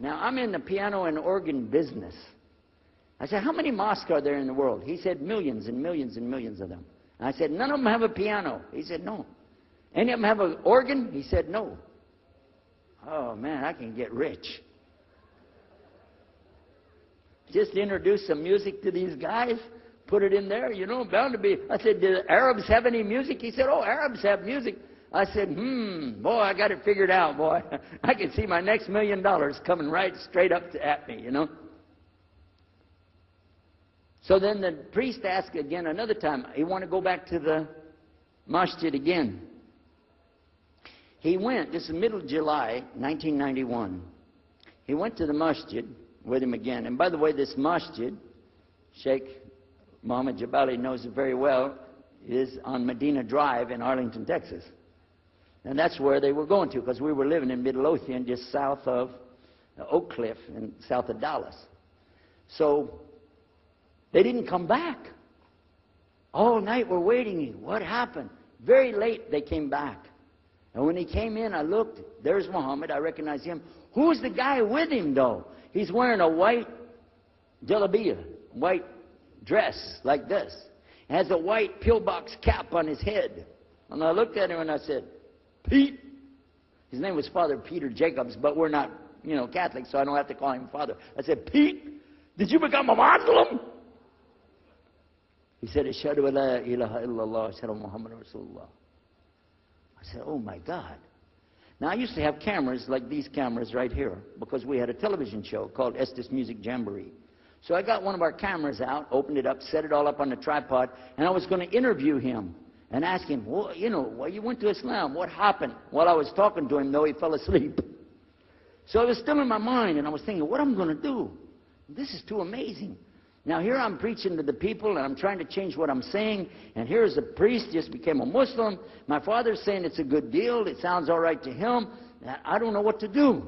Now, I'm in the piano and organ business. I said, how many mosques are there in the world? He said, millions and millions and millions of them. And I said, none of them have a piano. He said, no. Any of them have an organ? He said, no. Oh, man, I can get rich. Just introduce some music to these guys, put it in there, you know, bound to be. I said, do the Arabs have any music? He said, oh, Arabs have music. I said, boy, I got it figured out, boy. I can see my next $1 million coming right straight up at me, you know. So then the priest asked again another time, he wanted to go back to the masjid again. He went, this is middle of July, 1991. He went to the masjid with him again. And by the way, this masjid, Sheikh Mohammed Jabali knows it very well, is on Medina Drive in Arlington, Texas. And that's where they were going to, because we were living in Midlothian, just south of Oak Cliff and south of Dallas. So they didn't come back. All night we're waiting. What happened? Very late they came back. And when he came in, I looked. There's Muhammad. I recognized him. Who's the guy with him, though? He's wearing a white jalabiyah, white dress like this. Has a white pillbox cap on his head. And I looked at him and I said, Pete. His name was Father Peter Jacobs, but we're not, you know, Catholics, so I don't have to call him Father. I said, Pete, did you become a Muslim? He said, Ashhadu an la ilaha illallah, Ashhadu Muhammad Rasulullah. I said, oh my God. Now I used to have cameras like these cameras right here, because we had a television show called Estes Music Jamboree. So I got one of our cameras out, opened it up, set it all up on the tripod, and I was going to interview him and ask him, well, you know, why you went to Islam? What happened? While I was talking to him, though, he fell asleep. So it was still in my mind, and I was thinking, what am I going to do? This is too amazing. Now here I'm preaching to the people, and I'm trying to change what I'm saying, and here's a priest, just became a Muslim. My father's saying it's a good deal. It sounds all right to him. I don't know what to do.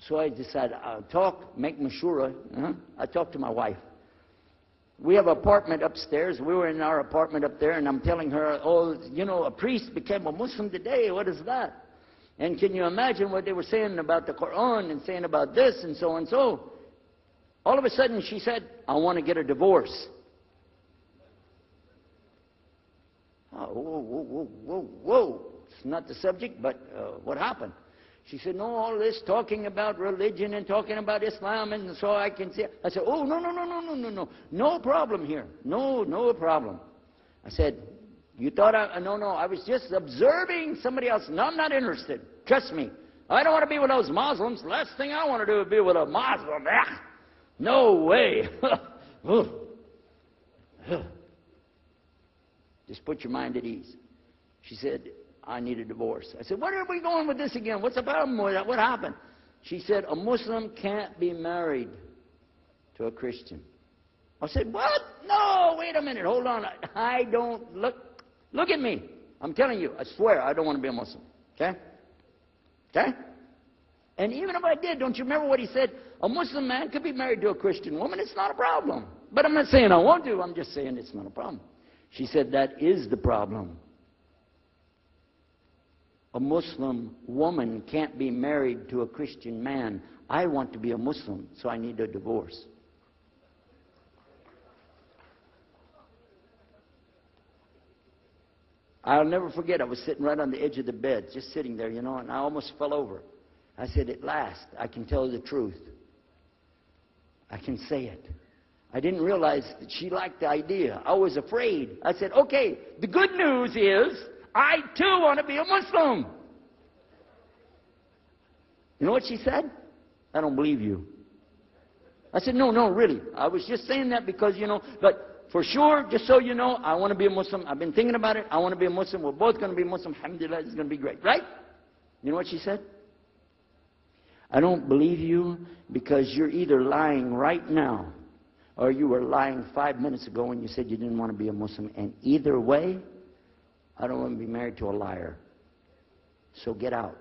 So I decided I'll talk, make mashura. I talked to my wife. We have an apartment upstairs. We were in our apartment up there, and I'm telling her, oh, you know, a priest became a Muslim today. What is that? And can you imagine what they were saying about the Quran and saying about this and so and so? All of a sudden, she said, I want to get a divorce. Oh, whoa. It's not the subject, but what happened? She said, no, all this talking about religion and talking about Islam, and so I can see. I said, oh, no. No problem here. No problem. I said, you thought no, I was just observing somebody else. No, I'm not interested. Trust me. I don't want to be with those Muslims. The last thing I want to do is be with a Muslim. No way. Just put your mind at ease. She said, I need a divorce. I said, where are we going with this again? What's the problem with that? What happened? She said, a Muslim can't be married to a Christian. I said, what? No, wait a minute. Hold on. I don't look at me. I'm telling you, I swear, I don't want to be a Muslim. Okay? Okay? And even if I did, don't you remember what he said? A Muslim man could be married to a Christian woman. It's not a problem. But I'm not saying I won't do. I'm just saying it's not a problem. She said, that is the problem. A Muslim woman can't be married to a Christian man. I want to be a Muslim, so I need a divorce. I'll never forget, I was sitting right on the edge of the bed, just sitting there, you know, and I almost fell over. I said, at last, I can tell the truth. I can say it. I didn't realize that she liked the idea. I was afraid. I said, okay, the good news is, I too want to be a Muslim. You know what she said? I don't believe you. I said, no, really. I was just saying that because, you know, but for sure, just so you know, I want to be a Muslim. I've been thinking about it. I want to be a Muslim. We're both going to be Muslim. Alhamdulillah, it's going to be great. Right? You know what she said? I don't believe you because you're either lying right now or you were lying 5 minutes ago when you said you didn't want to be a Muslim. And either way, I don't want to be married to a liar. So get out.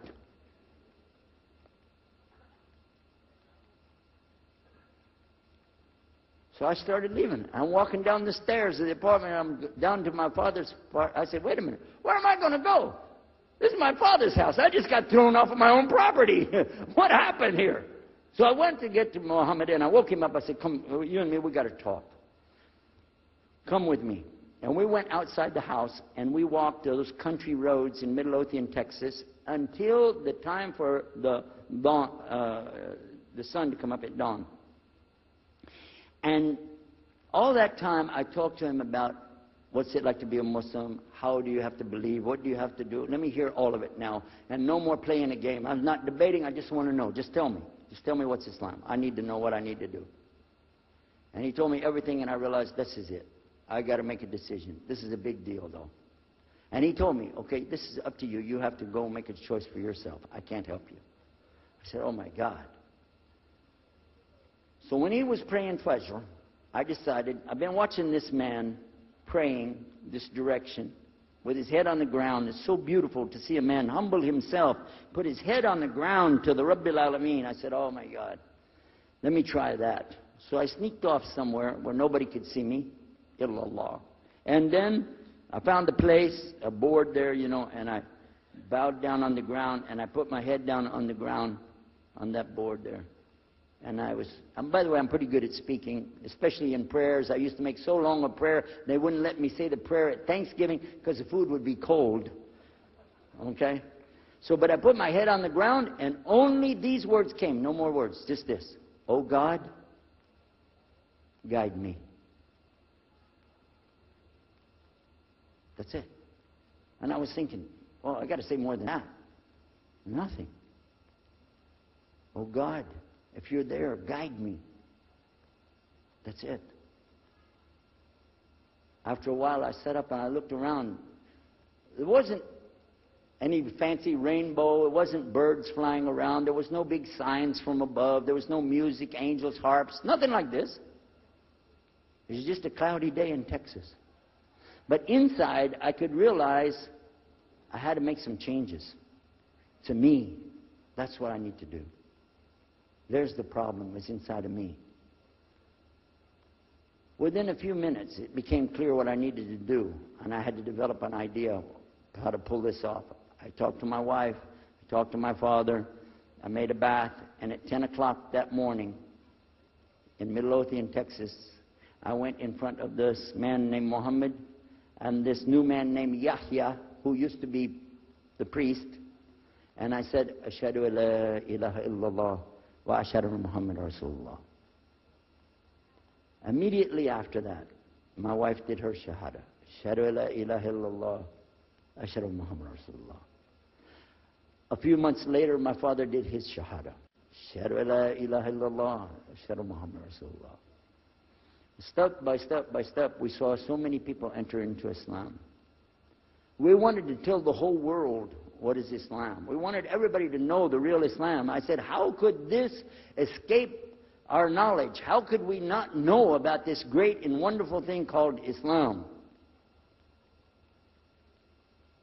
So I started leaving. I'm walking down the stairs of the apartment. I'm down to my father's part. I said, wait a minute. Where am I going to go? This is my father's house. I just got thrown off of my own property. What happened here? So I went to get to Muhammad, and I woke him up. I said, come, you and me, we got to talk. Come with me. And we went outside the house, and we walked those country roads in Midlothian, Texas, until the time for the dawn, the sun to come up at dawn. And all that time, I talked to him about what's it like to be a Muslim, how do you have to believe, what do you have to do. Let me hear all of it now, and no more playing a game. I'm not debating, I just want to know. Just tell me. Just tell me what's Islam. I need to know what I need to do. And he told me everything, and I realized this is it. I got to make a decision. This is a big deal, though. And he told me, okay, this is up to you. You have to go make a choice for yourself. I can't help you. I said, oh my God. So when he was praying Fajr, I decided, I've been watching this man praying this direction with his head on the ground. It's so beautiful to see a man humble himself, put his head on the ground to the Rabbil Alameen. I said, oh my God, let me try that. So I sneaked off somewhere where nobody could see me, illallah. And then I found a place, a board there, you know, and I bowed down on the ground, and I put my head down on the ground on that board there. And by the way, I'm pretty good at speaking, especially in prayers. I used to make so long a prayer, they wouldn't let me say the prayer at Thanksgiving because the food would be cold. Okay? So, but I put my head on the ground, and only these words came. No more words, just this. Oh God, guide me. That's it. And I was thinking, well, I got to say more than that. Nothing. Oh God, if you're there, guide me. That's it. After a while, I sat up and I looked around. There wasn't any fancy rainbow. It wasn't birds flying around. There was no big signs from above. There was no music, angels, harps, nothing like this. It was just a cloudy day in Texas. But inside, I could realize I had to make some changes. To me, that's what I need to do. There's the problem, it's inside of me. Within a few minutes, it became clear what I needed to do, and I had to develop an idea of how to pull this off. I talked to my wife, I talked to my father, I made a bath, and at 10 o'clock that morning in Midlothian, Texas, I went in front of this man named Muhammad and this new man named Yahya, who used to be the priest, and I said, Ashhadu an la ilaha illallah wa ashhadu anna Muhammad Rasulullah. Immediately after that, my wife did her shahada. Ashhadu an la ilaha illallah, ashhadu anna Muhammad Rasulullah. A few months later, my father did his shahada. Ashhadu an la ilaha illallah, ashhadu anna Muhammad Rasulullah. Step by step by step, we saw so many people enter into Islam. We wanted to tell the whole world what is Islam. We wanted everybody to know the real Islam. I said, how could this escape our knowledge? How could we not know about this great and wonderful thing called Islam?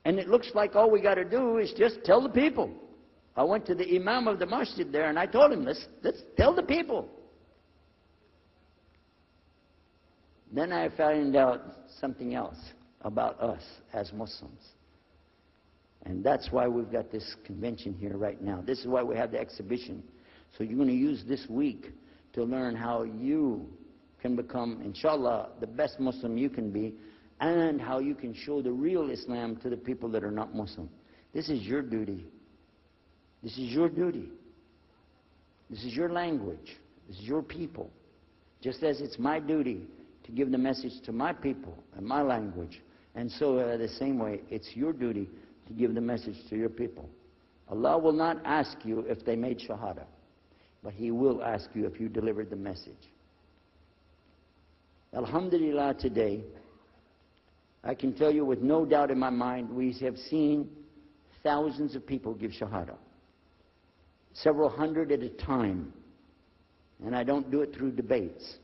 And it looks like all we got to do is just tell the people. I went to the imam of the masjid there, and I told him, let's tell the people. Then I found out something else about us as Muslims. And that's why we've got this convention here right now. This is why we have the exhibition. So you're going to use this week to learn how you can become, inshallah, the best Muslim you can be, and how you can show the real Islam to the people that are not Muslim. This is your duty. This is your duty. This is your language. This is your people. Just as it's my duty to give the message to my people and my language. And so the same way, it's your duty to give the message to your people. Allah will not ask you if they made shahada, but He will ask you if you delivered the message. Alhamdulillah, today, I can tell you with no doubt in my mind, we have seen thousands of people give shahada. Several hundred at a time. And I don't do it through debates.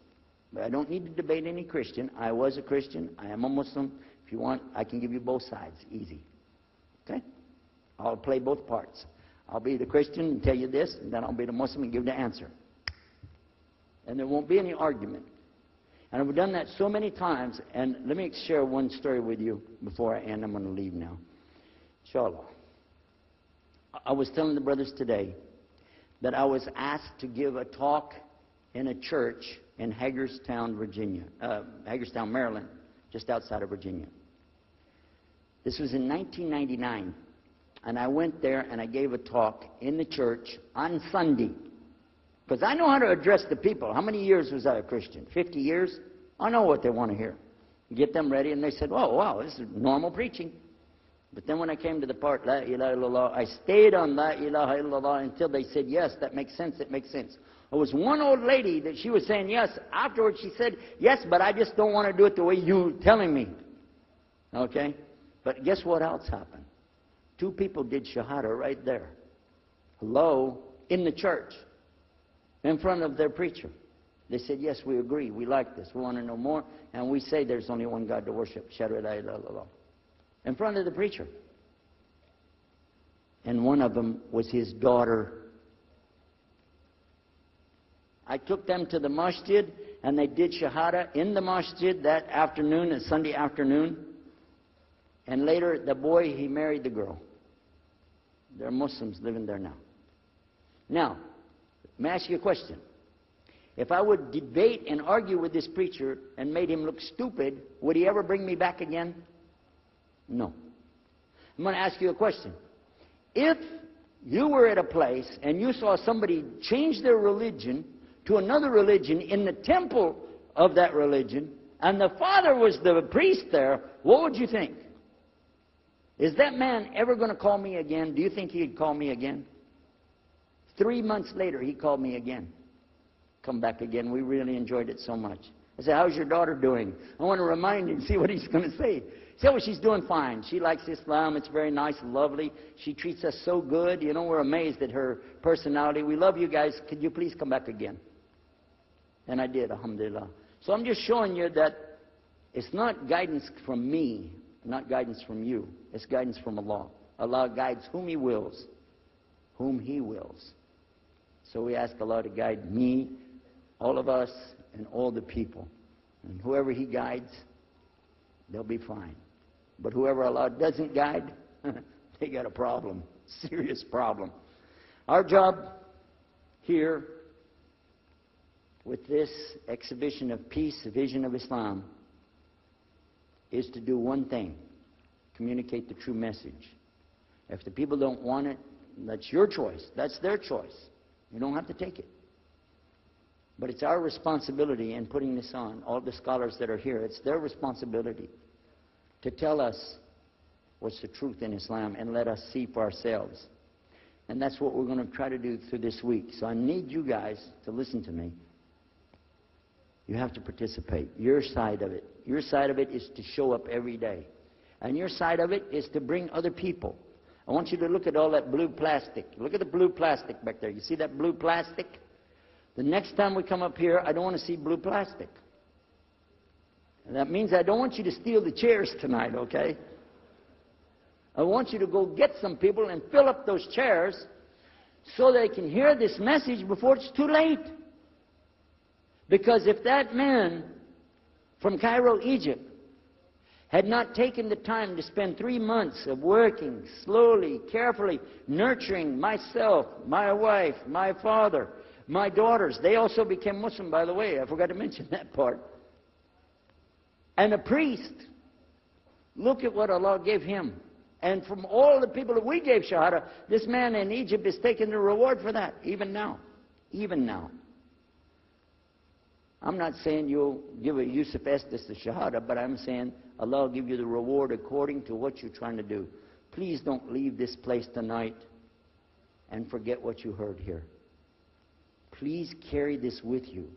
But I don't need to debate any Christian. I was a Christian. I am a Muslim. If you want, I can give you both sides. Easy. Okay? I'll play both parts. I'll be the Christian and tell you this, and then I'll be the Muslim and give the answer. And there won't be any argument. And I've done that so many times. And let me share one story with you before I end. I'm going to leave now. Inshallah. I was telling the brothers today that I was asked to give a talk in a church in Hagerstown, Maryland, just outside of Virginia. This was in 1999, and I went there and I gave a talk in the church on Sunday, because I know how to address the people. How many years was I a Christian? 50 years? I know what they want to hear. Get them ready, and they said, "Oh, wow, this is normal preaching." But then when I came to the part, La ilaha illallah, I stayed on La ilaha illallah until they said, "Yes, that makes sense, it makes sense." There was one old lady that she was saying yes. Afterwards she said, "Yes, but I just don't want to do it the way you're telling me." Okay? But guess what else happened? 2 people did Shahada right there. Hello? In the church. In front of their preacher. They said, "Yes, we agree. We like this. We want to know more. And we say there's only one God to worship. Shahada la ilaha illallah." In front of the preacher. And one of them was his daughter. I took them to the masjid, and they did Shahada in the masjid that afternoon, a Sunday afternoon. And later, the boy, he married the girl. They're Muslims living there now. Now, let me ask you a question. If I would debate and argue with this preacher and made him look stupid, would he ever bring me back again? No. I'm going to ask you a question. If you were at a place and you saw somebody change their religion to another religion in the temple of that religion, and the father was the priest there, what would you think? Is that man ever going to call me again? Do you think he'd call me again? 3 months later, he called me again. Come back again. We really enjoyed it so much. I said, "How's your daughter doing?" I want to remind him, see what he's going to say. He said, "Well, she's doing fine. She likes Islam. It's very nice and lovely. She treats us so good. You know, we're amazed at her personality. We love you guys. Could you please come back again?" And I did, alhamdulillah. So I'm just showing you that it's not guidance from me, not guidance from you. It's guidance from Allah. Allah guides whom He wills. Whom He wills. So we ask Allah to guide me, all of us, and all the people. And whoever He guides, they'll be fine. But whoever Allah doesn't guide, they got a problem. Serious problem. Our job here with this exhibition of peace, the vision of Islam, is to do one thing: communicate the true message. If the people don't want it, that's your choice. That's their choice. You don't have to take it. But it's our responsibility in putting this on, all the scholars that are here, it's their responsibility to tell us what's the truth in Islam and let us see for ourselves. And that's what we're going to try to do through this week. So I need you guys to listen to me. You have to participate. Your side of it. Your side of it is to show up every day. And your side of it is to bring other people. I want you to look at all that blue plastic. Look at the blue plastic back there. You see that blue plastic? The next time we come up here, I don't want to see blue plastic. And that means I don't want you to steal the chairs tonight, okay? I want you to go get some people and fill up those chairs so they can hear this message before it's too late. Because if that man from Cairo, Egypt, had not taken the time to spend 3 months of working slowly, carefully, nurturing myself, my wife, my father, my daughters. They also became Muslim, by the way. I forgot to mention that part. And a priest. Look at what Allah gave him. And from all the people that we gave Shahada, this man in Egypt is taking the reward for that, even now. Even now. I'm not saying you'll give a Yusuf Estes the Shahada, but I'm saying Allah will give you the reward according to what you're trying to do. Please don't leave this place tonight and forget what you heard here. Please carry this with you.